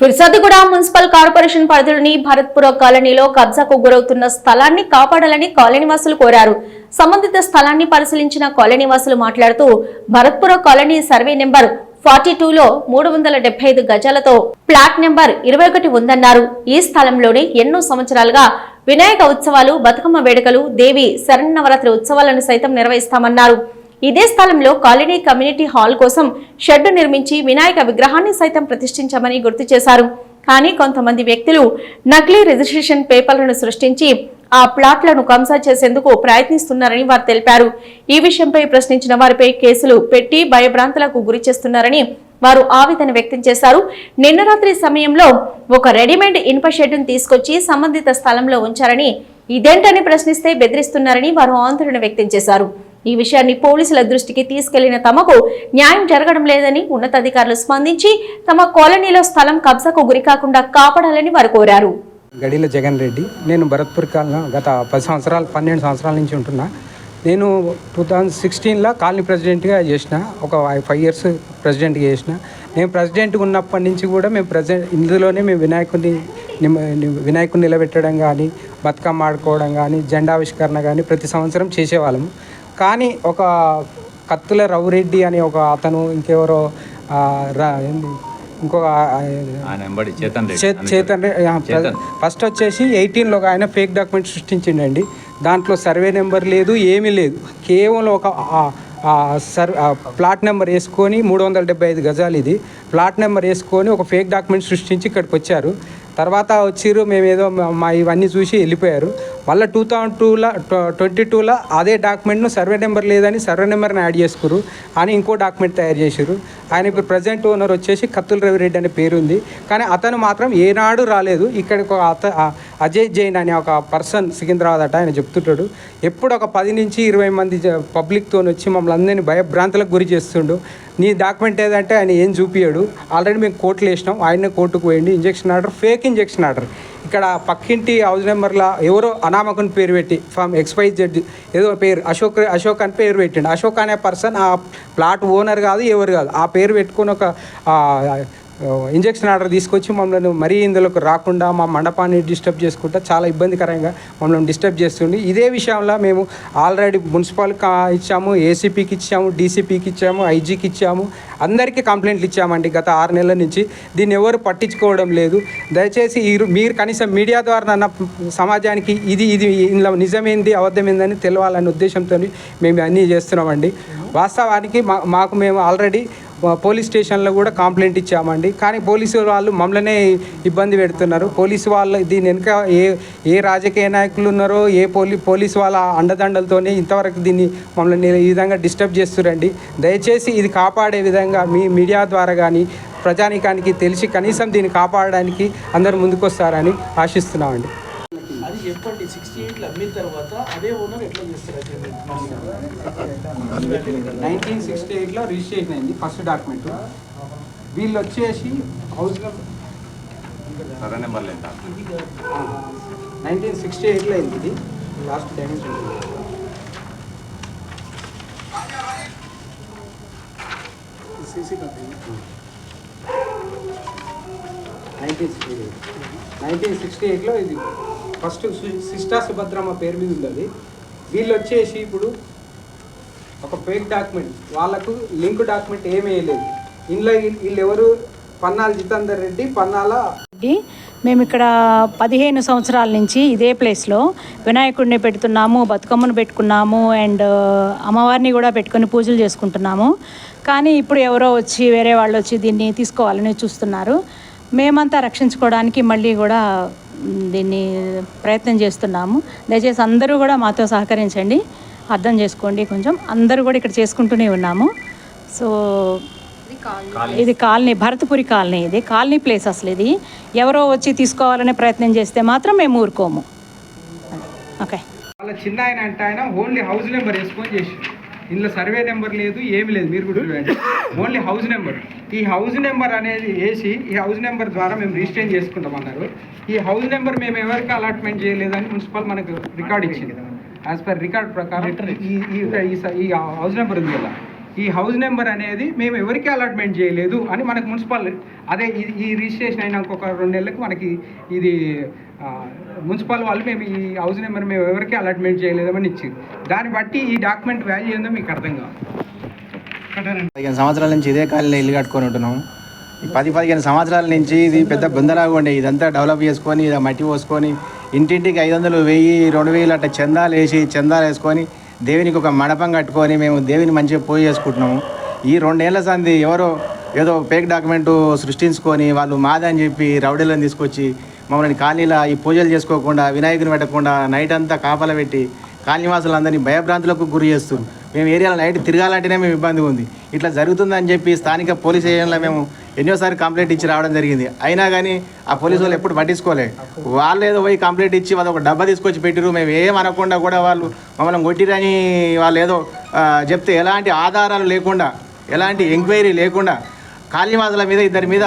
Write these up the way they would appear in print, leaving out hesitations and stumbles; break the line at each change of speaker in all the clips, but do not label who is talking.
ఫిర్సాదిగూడ municipal corporation పరిధిలోని భరత్పుర కాలనీలో కబ్జాకు గురవుతున్న స్థలాన్ని కాపాడాలని కాలనీవాసులు కోరారు. సంబంధిత స్థలాన్ని పరిశీలించిన కాలనీవాసులు మాట్లాడుతూ భరత్పుర కాలనీ సర్వే నెంబర్ 42లో 375 గజాలతో ప్లాట్ నెంబర్ 21 ఉందన్నారు. ఈ స్థలంలోనే ఎన్నో సంవత్సరాలుగా వినాయక ఉత్సవాలు, బతుకమ్మ వేడుకలు, దేవి శరన్నవరాత్రి ఉత్సవాలను సైతం నిర్వహిస్తామన్నారు. ఇదే స్థలంలో కాలనీ కమ్యూనిటీ హాల్ కోసం షెడ్ నిర్మించి వినాయక విగ్రహాన్ని సైతం ప్రతిష్ఠించామని గుర్తు చేశారు. కానీ కొంతమంది వ్యక్తులు నకిలీ రిజిస్ట్రేషన్ పేపర్లను సృష్టించి ఆ ప్లాట్లను కబ్జా చేసేందుకు ప్రయత్నిస్తున్నారని వారు తెలిపారు. ఈ విషయంపై ప్రశ్నించిన వారిపై కేసులు పెట్టి భయభ్రాంతులకు గురి చేస్తున్నారని వారు ఆవేదన వ్యక్తం చేశారు. నిన్న రాత్రి సమయంలో ఒక రెడీమేడ్ ఇనుప షెడ్డును తీసుకొచ్చి సంబంధిత స్థలంలో ఉంచారని, ఇదేంటని ప్రశ్నిస్తే బెదిరిస్తున్నారని వారు ఆందోళన వ్యక్తం చేశారు. ఈ విషయాన్ని పోలీసుల దృష్టికి తీసుకెళ్లిన తమకు న్యాయం జరగడం లేదని ఉన్నతాధికారులు స్పందించి తమ కాలనీలో స్థలం కబ్జాకు గురికాకుండా కాపాడాలని వారు కోరారు.
గడిల జగన్ రెడ్డి. నేను భరత్పూర్ కాలనీ గత 12 సంవత్సరాల నుంచి ఉంటున్నా. నేను 2016లో కాలనీ ప్రెసిడెంట్గా చేసిన, ఒక 5 ఇయర్స్ ప్రెసిడెంట్గా చేసిన. నేను ప్రెసిడెంట్గా ఉన్నప్పటి నుంచి కూడా మేము ఇందులోనే మేము వినాయకుడిని నిలబెట్టడం కానీ, బతుకమ్మ ఆడుకోవడం కానీ, జెండావిష్కరణ కానీ ప్రతి సంవత్సరం చేసేవాళ్ళము. కానీ ఒక కత్తుల రవిరెడ్డి అనే ఒక అతను, ఇంకెవరో ఇంకొక చేతన్ ఫస్ట్ వచ్చేసి 18లో ఆయన ఫేక్ డాక్యుమెంట్ సృష్టించిండండి. దాంట్లో సర్వే నెంబర్ లేదు, ఏమీ లేదు. కేవలం ఒక ప్లాట్ నెంబర్ వేసుకొని 375 గజాలు ఇది ప్లాట్ నెంబర్ వేసుకొని ఒక ఫేక్ డాక్యుమెంట్ సృష్టించి ఇక్కడికి వచ్చారు. తర్వాత వచ్చిర్రు, మేమేదో మా ఇవన్నీ చూసి వెళ్ళిపోయారు. మళ్ళీ 2022లో అదే డాక్యుమెంట్ను సర్వే నెంబర్ లేదని సర్వే నెంబర్ని యాడ్ చేసుకురు అని ఇంకో డాక్యుమెంట్ తయారు చేశారు. ఆయన ఇప్పుడు ప్రజెంట్ ఓనర్ వచ్చేసి కత్తుల రవిరెడ్డి అనే పేరు ఉంది. కానీ అతను మాత్రం ఏనాడు రాలేదు. ఇక్కడికి అజయ్ జైన్ అనే ఒక పర్సన్ సికింద్రాబాద్ అట, ఆయన చెప్తుంటాడు ఎప్పుడు ఒక 10 నుంచి 20 మంది పబ్లిక్తో వచ్చి మమ్మల్ని అందరినీ భయభ్రాంతులకు గురి చేస్తుండు. నీ డాక్యుమెంట్ ఏదంటే ఆయన ఏం చూపించాడు. ఆల్రెడీ మేము కోర్టులు వేసినాం, ఆయనే కోర్టుకు పోయింది. Injection order, fake injection order. ఇక్కడ పక్కింటి హౌస్ నెంబర్లో ఎవరో అనామకుని పేరు పెట్టి ఫ్రమ్ XYZ ఏదో పేరు అశోక్ అని పేరు పెట్టిండు. అశోక్ అనే పర్సన్ ఆ ప్లాట్ ఓనర్ కాదు, ఎవరు కాదు. ఆ పేరు పెట్టుకుని ఒక ఇంజక్షన్ ఆర్డర్ తీసుకొచ్చి మమ్మల్ని మరీ ఇందులోకి రాకుండా మా మండపాన్ని డిస్టర్బ్ చేసుకుంటా చాలా ఇబ్బందికరంగా మమ్మల్ని డిస్టర్బ్ చేస్తుండే. ఇదే విషయంలో మేము ఆల్రెడీ మున్సిపల్కి ఇచ్చాము, ఏసీపీకి ఇచ్చాము, డీసీపీకి ఇచ్చాము, ఐజీకి ఇచ్చాము, అందరికీ కంప్లైంట్లు ఇచ్చామండి గత 6 నెలల నుంచి. దీన్ని ఎవరు పట్టించుకోవడం లేదు. దయచేసి మీరు కనీసం మీడియా ద్వారా సమాజానికి ఇది ఇందులో నిజమేంది అబద్ధమైందని తెలవాలనే ఉద్దేశంతో మేము అన్నీ చేస్తున్నామండి. వాస్తవానికి మేము ఆల్రెడీ పోలీస్ స్టేషన్లో కూడా కంప్లైంట్ ఇచ్చామండి. కానీ పోలీసు వాళ్ళు మమ్మల్నే ఇబ్బంది పెడుతున్నారు. పోలీసు వాళ్ళు దీని వెనుక ఏ రాజకీయ నాయకులు ఉన్నారో, ఏ పోలీసు వాళ్ళ అండదండలతోనే ఇంతవరకు దీన్ని మమ్మల్ని ఈ విధంగా డిస్టర్బ్ చేస్తురండి. దయచేసి ఇది కాపాడే విధంగా మీ మీడియా ద్వారా కానీ ప్రజానీకానికి తెలిసి కనీసం దీన్ని కాపాడడానికి అందరూ ముందుకొస్తారని ఆశిస్తున్నామండి.
అది చెప్పండి. 68లో అమ్మిన తర్వాత అదే ఓనర్ ఎట్లా చేస్తారు?
1968లో రిజిస్ట్రేషన్ అయింది ఫస్ట్ డాక్యుమెంట్. వీళ్ళు వచ్చేసి హౌస్ నెంబర్ 1968లో అయింది. ఇది లాస్ట్ డైమెన్షన్.
సీసీ కంపెనీ
1968లో ఇది ఫస్ట్ సిస్టా సుభద్రమ్మ పేరు మీద ఉంది. అది వీళ్ళు వచ్చేసి ఇప్పుడు ఒక ఫేక్ డాక్యుమెంట్, వాళ్ళకు లింక్ డాక్యుమెంట్ ఏమీ వేయలేదు. ఇందులో వీళ్ళు ఎవరు, పన్నాల జితేందర్ రెడ్డి, పన్నాల.
మేము ఇక్కడ 15 సంవత్సరాల నుంచి ఇదే ప్లేస్లో వినాయకుడిని పెడుతున్నాము, బతుకమ్మను పెట్టుకున్నాము, అండ్ అమ్మవారిని కూడా పెట్టుకొని పూజలు చేసుకుంటున్నాము. కానీ ఇప్పుడు ఎవరో వచ్చి వేరే వాళ్ళు వచ్చి దీన్ని తీసుకోవాలని చూస్తున్నారు. మేమంతా రక్షించుకోవడానికి మళ్ళీ కూడా దీన్ని ప్రయత్నం చేస్తున్నాము. దయచేసి అందరూ కూడా మాతో సహకరించండి, అర్థం చేసుకోండి. కొంచెం అందరూ కూడా ఇక్కడ చేసుకుంటూనే ఉన్నాము. సో ఇది కాలనీ, భరత్పురి కాలనీ. ఇది కాలనీ ప్లేస్. అసలు ఇది ఎవరో వచ్చి తీసుకోవాలనే ప్రయత్నం చేస్తే మాత్రం మేము ఊరుకోము. ఓకే.
వాళ్ళ చిన్న ఆయన అంటే ఆయన ఓన్లీ హౌస్ నెంబర్ వేసుకొని చేసి, ఇందులో సర్వే నెంబర్ లేదు, ఏమి లేదు. మీరు కూడా చూడండి, ఓన్లీ హౌస్ నెంబర్. ఈ హౌస్ నెంబర్ అనేది వేసి ఈ హౌస్ నెంబర్ ద్వారా మేము రిజిస్టర్ చేసుకుంటాం అన్నారు. ఈ హౌస్ నెంబర్ మేము ఎవరికి అలాట్మెంట్ చేయలేదని మున్సిపల్ మనకు రికార్డ్ ఇచ్చింది. యాజ్ పర్ రికార్డ్ ప్రకారం ఈ హౌస్ నెంబర్ ఉంది కదా, ఈ హౌస్ నెంబర్ అనేది మేము ఎవరికి అలాట్మెంట్ చేయలేదు అని మనకు మున్సిపల్ అదే ఈ రిజిస్ట్రేషన్ అయినాక ఒక 2 నెలలకు మనకి ఇది మున్సిపల్ వాళ్ళు మేము ఈ హౌస్ నెంబర్ మేము ఎవరికి అలాట్మెంట్ చేయలేదని ఇచ్చింది. దాన్ని బట్టి ఈ డాక్యుమెంట్ వాల్యూ ఏందో మీకు అర్థం కావాలి.
15 సంవత్సరాల నుంచి ఇదే కాలనీలో ఇల్లు కట్టుకొని ఉంటున్నాం. ఈ 10-15 సంవత్సరాల నుంచి ఇది పెద్ద బృందలాగా ఉండే ఇదంతా డెవలప్ చేసుకొని ఇది మట్టి పోసుకొని ఇంటింటికి 500, 1000, 2000 అట్లా చందాలు వేసుకొని దేవునికి ఒక మండపం కట్టుకొని మేము దేవుని మంచిగా పూజ చేసుకుంటున్నాము. ఈ 2 ఏళ్ల సంది ఎవరో ఏదో ఫేక్ డాక్యుమెంటు సృష్టించుకొని వాళ్ళు మాదని చెప్పి రౌడీలను తీసుకొచ్చి మమ్మల్ని కాలనీలో ఈ పూజలు చేసుకోకుండా వినాయకుని పెట్టకుండా నైట్ అంతా కాపలా పెట్టి కాలనీవాసులందరినీ భయభ్రాంతులకు గురి చేస్తారు. మేము ఏరియాలో నైట్ తిరగాలంటేనే మేము ఇబ్బంది ఉంది. ఇట్లా జరుగుతుందని చెప్పి స్థానిక పోలీస్ స్టేషన్లో మేము ఎన్నోసారి కంప్లైంట్ ఇచ్చి రావడం జరిగింది. అయినా కానీ ఆ పోలీసు వాళ్ళు ఎప్పుడు పట్టించుకోలే. వాళ్ళు ఏదో పోయి కంప్లైంట్ ఇచ్చి వాళ్ళు ఒక డబ్బా తీసుకొచ్చి పెట్టిరు. మేము ఏమనకుండా కూడా వాళ్ళు మమ్మల్ని కొట్టిరని వాళ్ళు ఏదో చెప్తే ఎలాంటి ఆధారాలు లేకుండా ఎలాంటి ఎంక్వైరీ లేకుండా కాలనీవాసుల మీద 2 మీద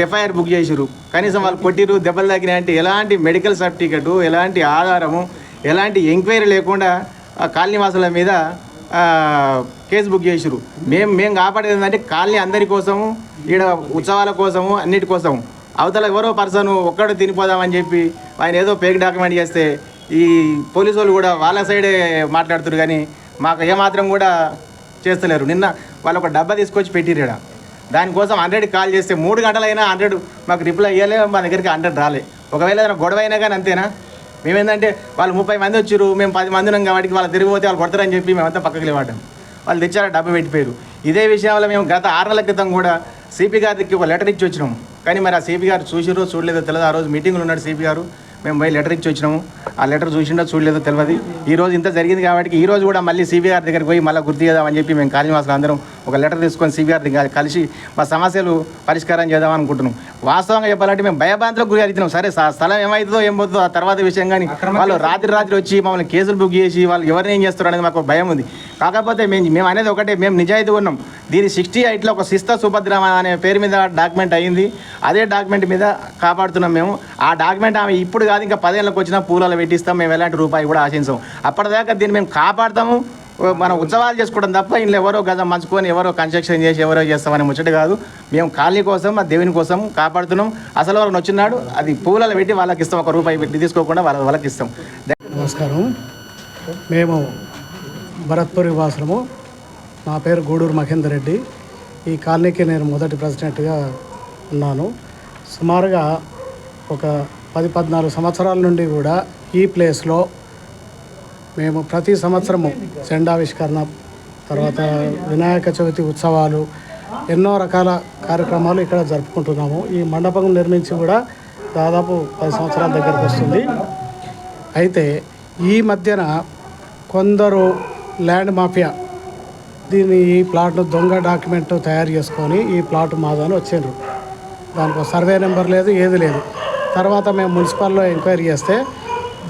ఎఫ్ఐఆర్ బుక్ చేసిరు. కనీసం వాళ్ళు కొట్టిరు దెబ్బలు తగ్గినాయి అంటే ఎలాంటి మెడికల్ సర్టిఫికెట్ ఎలాంటి ఆధారము ఎలాంటి ఎంక్వైరీ లేకుండా కాలనీవాసుల మీద కేసు బుక్ చేసిరు. మేము కాపాడేది ఏంటంటే కాలనీ అందరి కోసము ఈడ ఉత్సవాల కోసము అన్నిటి కోసము. అవతల ఎవరో పర్సన్ ఒక్కడు తినిపోదామని చెప్పి ఆయన ఏదో ఫేక్ డాక్యుమెంట్ చేస్తే ఈ పోలీసు వాళ్ళు కూడా వాళ్ళ సైడే మాట్లాడుతారు కానీ మాకు ఏమాత్రం కూడా చేస్తలేరు. నిన్న వాళ్ళు ఒక డబ్బా తీసుకొచ్చి పెట్టిరు. దానికోసం 100 కాల్ చేస్తే 3 గంటలైనా 100 మాకు రిప్లై ఇవ్వలే. మా దగ్గరికి 100 రాలే. ఒకవేళ ఏదైనా గొడవ అయినా కానీ అంతేనా? మేమేంటంటే వాళ్ళు 30 మంది వచ్చారు, మేము 10 మంది ఉన్నాం కాబట్టి వాళ్ళు తిరిగిపోతే వాళ్ళు కొడతారని చెప్పి మేమంతా పక్కకి లేవాటాం. వాళ్ళు తెచ్చారు డబ్బు పెట్టిపోయారు. ఇదే విషయంలో మేము గత 6 నెలల క్రితం కూడా సిపి గారికి ఒక లెటర్ ఇచ్చి వచ్చినాము. కానీ మరి ఆ సిపి గారు చూసిరో చూడలేదో తెలియదు. ఆ రోజు మీటింగ్లో ఉన్నాడు సిపి గారు. మేము పోయి లెటర్ ఇచ్చి వచ్చినాము. ఆ లెటర్ చూసిండో చూడలేదో తెలియదు. ఈరోజు ఇంత జరిగింది కాబట్టి ఈరోజు కూడా మళ్ళీ సిపి గారి దగ్గరికి పోయి మళ్ళీ గుర్తు చేద్దామని చెప్పి మేము కాలనీవాసులు అందరం ఒక లెటర్ తీసుకొని సిపి గారి దగ్గర కలిసి మా సమస్యలు పరిష్కారం చేద్దామని అనుకుంటున్నాం. వాస్తవంగా చెప్పాలంటే మేము భయభ్రాంతులకు గురి అవుతున్నాం. సరే స్థలం ఏమవుతుందో ఏం పోతుందో ఆ తర్వాత విషయం. కానీ వాళ్ళు రాత్రి వచ్చి మమ్మల్ని కేసులు బుక్ చేసి వాళ్ళు ఎవరిని ఏం చేస్తారు అనేది మాకు భయం ఉంది. కాకపోతే మేము అనేది ఒకటే, మేము నిజాయితీ ఉన్నాం. దీని 68లో ఒక శిస్త సుభద్రమ అనే పేరు మీద డాక్యుమెంట్ అయ్యింది. అదే డాక్యుమెంట్ మీద కాపాడుతున్నాం మేము. ఆ డాక్యుమెంట్ ఆమె ఇప్పుడు కాదు ఇంకా 10 ఏళ్ళకి వచ్చినా పూలలో పెట్టిస్తాం. మేము ఎలాంటి రూపాయి కూడా ఆశించాం. అప్పటిదాకా దీన్ని మేము కాపాడుతాము. మనం ఉత్సవాలు చేసుకోవడం తప్ప ఇంట్లో ఎవరో గజం మంచుకొని ఎవరో కన్స్ట్రక్షన్ చేసి ఎవరో చేస్తామని ముచ్చట కాదు. మేము కాలనీ కోసం ఆ దేవుని కోసం కాపాడుతున్నాం. అసలు వాళ్ళని వచ్చినాడు అది పూలలో పెట్టి వాళ్ళకి ఇస్తాం. 1 రూపాయి పెట్టి తీసుకోకుండా వాళ్ళకి ఇస్తాం.
నమస్కారం. మేము భరత్పూర్ వాసులము. నా పేరు గూడూరు మహేందర్ రెడ్డి. ఈ కాలనీకి నేను మొదటి ప్రెసిడెంట్గా ఉన్నాను. సుమారుగా ఒక 10-14 సంవత్సరాల నుండి కూడా ఈ ప్లేస్లో మేము ప్రతి సంవత్సరము జెండావిష్కరణ, తర్వాత వినాయక చవితి ఉత్సవాలు, ఎన్నో రకాల కార్యక్రమాలు ఇక్కడ జరుపుకుంటున్నాము. ఈ మండపం నిర్మించి కూడా దాదాపు 10 సంవత్సరాల దగ్గరకు వస్తుంది. అయితే ఈ మధ్యన కొందరు ల్యాండ్ మాఫియా ఈ ప్లాట్ను దొంగ డాక్యుమెంట్ తయారు చేసుకొని ఈ ప్లాట్ మాదని వచ్చారు. దానికి సర్వే నెంబర్ లేదు, ఏది లేదు. తర్వాత మేము మున్సిపాల్లో ఎంక్వైరీ చేస్తే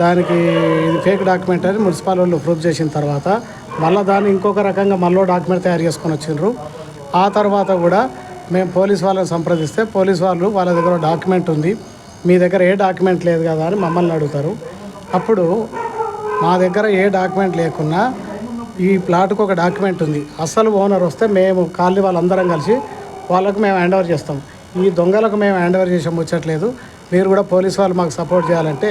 దానికి ఇది ఫేక్ డాక్యుమెంట్ అని మున్సిపల్ వాళ్ళు ప్రూఫ్ చేసిన తర్వాత మళ్ళీ దాన్ని ఇంకొక రకంగా మళ్ళీ డాక్యుమెంట్ తయారు చేసుకొని వచ్చిండ్రు. ఆ తర్వాత కూడా మేము పోలీస్ వాళ్ళని సంప్రదిస్తే పోలీస్ వాళ్ళు వాళ్ళ దగ్గర డాక్యుమెంట్ ఉంది, మీ దగ్గర ఏ డాక్యుమెంట్ లేదు కదా అని మమ్మల్ని అడుగుతారు. అప్పుడు మా దగ్గర ఏ డాక్యుమెంట్ లేకున్నా ఈ ప్లాట్కు ఒక డాక్యుమెంట్ ఉంది, అసలు ఓనర్ వస్తే మేము కాలనీ వాళ్ళందరం కలిసి వాళ్ళకు మేము హ్యాండ్ ఓవర్ చేస్తాం. ఈ దొంగలకు మేము హ్యాండ్ ఓవర్ చేసాం ముచ్చట్లేదు. మీరు కూడా పోలీస్ వాళ్ళు మాకు సపోర్ట్ చేయాలంటే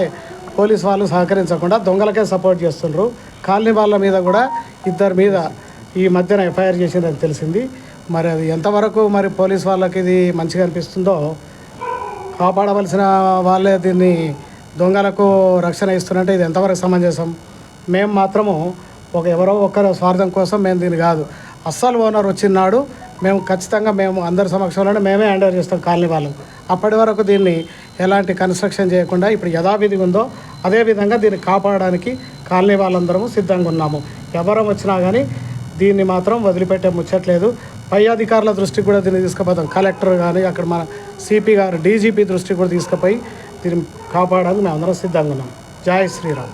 పోలీస్ వాళ్ళు సహకరించకుండా దొంగలకే సపోర్ట్ చేస్తుండ్రు. కాలనీ వాళ్ళ మీద కూడా 2 మీద ఈ మధ్యన ఎఫ్ఐఆర్ చేసిందని తెలిసింది. మరి అది ఎంతవరకు మరి పోలీస్ వాళ్ళకి ఇది మంచిగా అనిపిస్తుందో, కాపాడవలసిన వాళ్ళే దీన్ని దొంగలకు రక్షణ ఇస్తున్నట్టే ఇది ఎంతవరకు సమంజసం? మేము మాత్రము ఎవరో ఒకరు స్వార్థం కోసం మేము దీన్ని కాదు, అస్సలు ఓనర్ వచ్చినాడు మేము ఖచ్చితంగా మేము అందరి సమక్షంలోనే మేమే హ్యాండ్ ఓవర్ చేస్తాం కాలనీ వాళ్ళకు. అప్పటి వరకు దీన్ని ఎలాంటి కన్స్ట్రక్షన్ చేయకుండా ఇప్పుడు యథావిధిగా ఉందో అదే విధంగా దీన్ని కాపాడడానికి కాలనీ వాళ్ళందరము సిద్ధంగా ఉన్నాము. ఎవరం వచ్చినా కానీ దీన్ని మాత్రం వదిలిపెట్టే ముచ్చట్లేదు. పై అధికారుల దృష్టికి కూడా దీన్ని తీసుకుపోతాం. కలెక్టర్ కానీ అక్కడ మన సిపి గారు డీజీపీ దృష్టికి కూడా తీసుకుపోయి దీన్ని కాపాడడానికి మేము అందరం సిద్ధంగా ఉన్నాం. జై శ్రీరామ్.